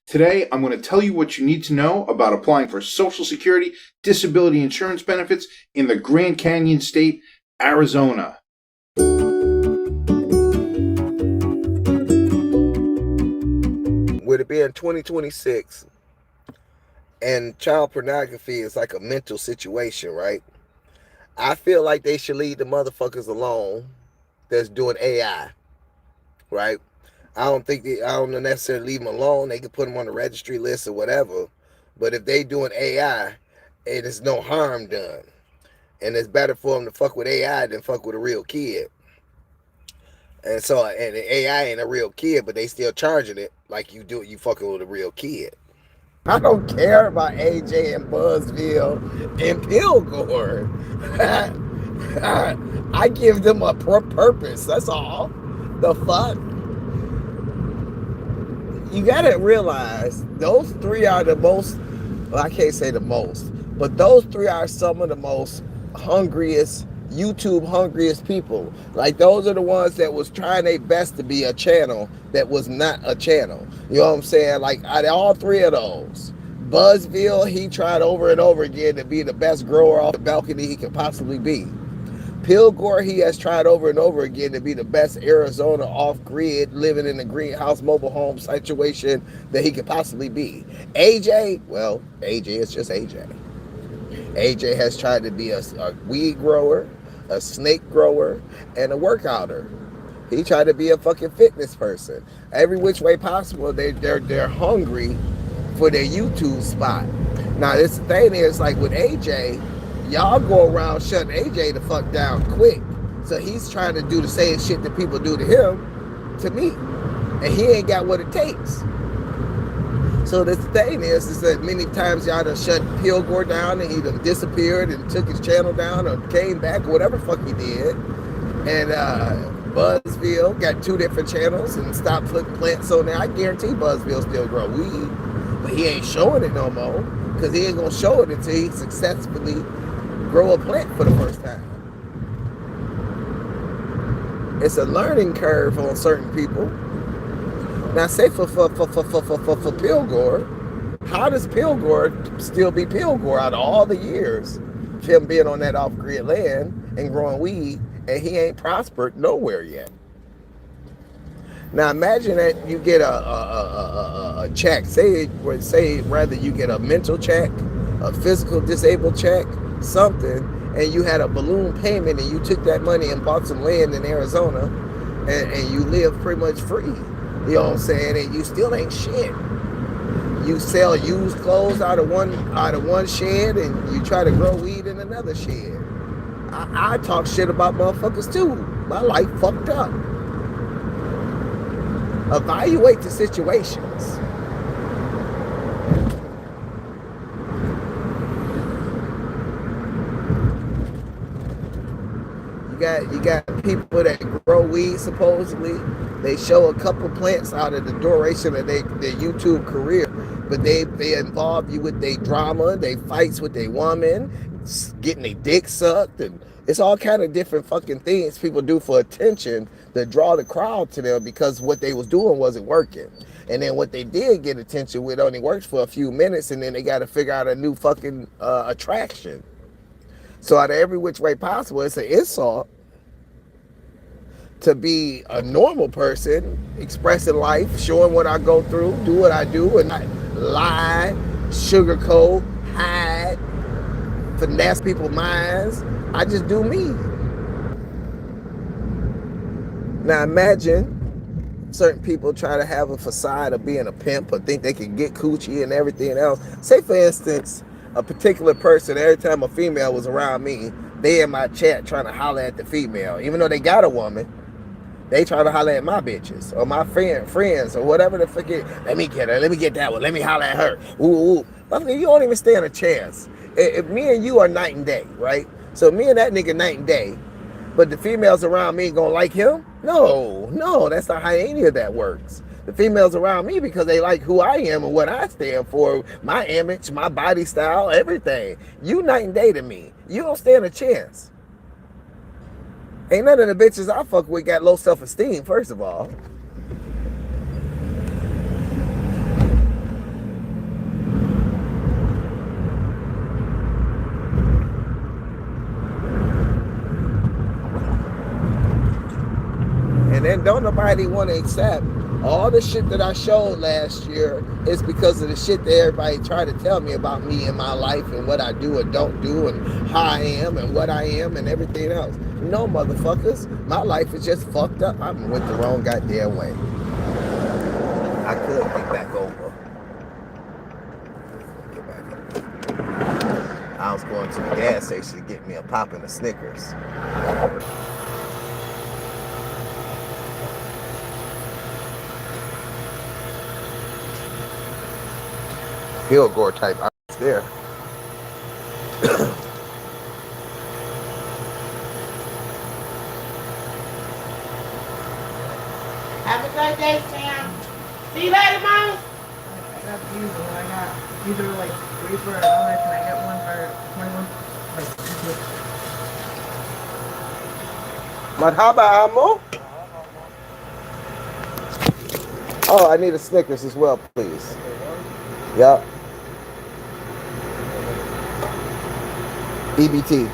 Today, I'm going to tell you what you need to know about applying for Social Security disability insurance benefits in the Grand Canyon State, Arizona. With it being 2026 and child pornography is like a mental situation, right? I feel like they should leave the motherfuckers alone that's doing AI, right? I don't necessarily leave them alone. They can put them on the registry list or whatever. But if they doing AI, it is no harm done. And it's better for them to fuck with AI than fuck with a real kid. And so, and the AI ain't a real kid, but they still charging it like you fucking with a real kid. I don't care about AJ and Buzzville and Pilgore. I give them a purpose. That's all. The fuck? You gotta realize those three are the most, well, I can't say the most, but those three are some of the most hungriest, YouTube hungriest people. Like, those are the ones that was trying their best to be a channel that was not a channel. You know what I'm saying? Like, out of all three of those, Buzzville, he tried over and over again to be the best grower off the balcony he could possibly be. Pilgore, he has tried over and over again to be the best Arizona off-grid, living in a greenhouse mobile home situation that he could possibly be. AJ, well, AJ is just AJ. AJ has tried to be a weed grower, a snake grower, and a workouter. He tried to be a fucking fitness person. Every which way possible, they're hungry for their YouTube spot. Now, this thing is, like with AJ, y'all go around shutting AJ the fuck down quick. So he's trying to do the same shit that people do to him, to me. And he ain't got what it takes. So the thing is that many times y'all done shut Pilgore down and he done disappeared and took his channel down or came back or whatever the fuck he did. And Buzzville got two different channels and stopped putting plants on there. I guarantee Buzzville still grow weed, but he ain't showing it no more because he ain't gonna show it until he successfully grow a plant for the first time. It's a learning curve on certain people. Now, say for Pilgore, how does Pilgore still be Pilgore out of all the years of him being on that off-grid land and growing weed, and he ain't prospered nowhere yet? Now, imagine that you get a check. Say rather you get a mental check, a physical disabled check, something, and you had a balloon payment and you took that money and bought some land in Arizona and you live pretty much free. You know what I'm saying? And you still ain't shit. You sell used clothes out of one shed and you try to grow weed in another shed. I talk shit about motherfuckers too. My life fucked up. Evaluate the situations. You got people that grow weed, supposedly. They show a couple plants out of the duration of their YouTube career, but they involve you with their drama, they fights with their woman, getting their dick sucked, and it's all kind of different fucking things people do for attention to draw the crowd to them because what they was doing wasn't working. And then what they did get attention with only works for a few minutes, and then they got to figure out a new fucking attraction. So out of every which way possible, it's an insult to be a normal person, expressing life, showing what I go through, do what I do, and not lie, sugarcoat, hide, finesse people's minds. I just do me. Now imagine certain people try to have a facade of being a pimp or think they can get coochie and everything else. Say for instance, a particular person, every time a female was around me, they in my chat trying to holler at the female. Even though they got a woman, they try to holler at my bitches or my friends or whatever the fuck it. Let me get her. Let me get that one. Let me holler at her. Ooh. You don't even stand a chance. If me and you are night and day, right? So me and that nigga night and day, but the females around me gonna like him? No, that's not how any of that works. The females around me because they like who I am and what I stand for, my image, my body style, everything. You night and day to me. You don't stand a chance. Ain't none of the bitches I fuck with got low self-esteem, first of all. And don't nobody want to accept all the shit that I showed last year is because of the shit that everybody tried to tell me about me and my life and what I do and don't do and how I am and what I am and everything else. No, motherfuckers, my life is just fucked up. I went the wrong goddamn way. I could get back over. Get back. I was going to the gas station to get me a pop and a Snickers. Pilgore type ice there. Have a good day, Sam. See you later, Mom. I got these. I got these are like 3 for $1. Can I get one for 21? Marhaba, amo. Oh, I need a Snickers as well, please. Yep. EBT.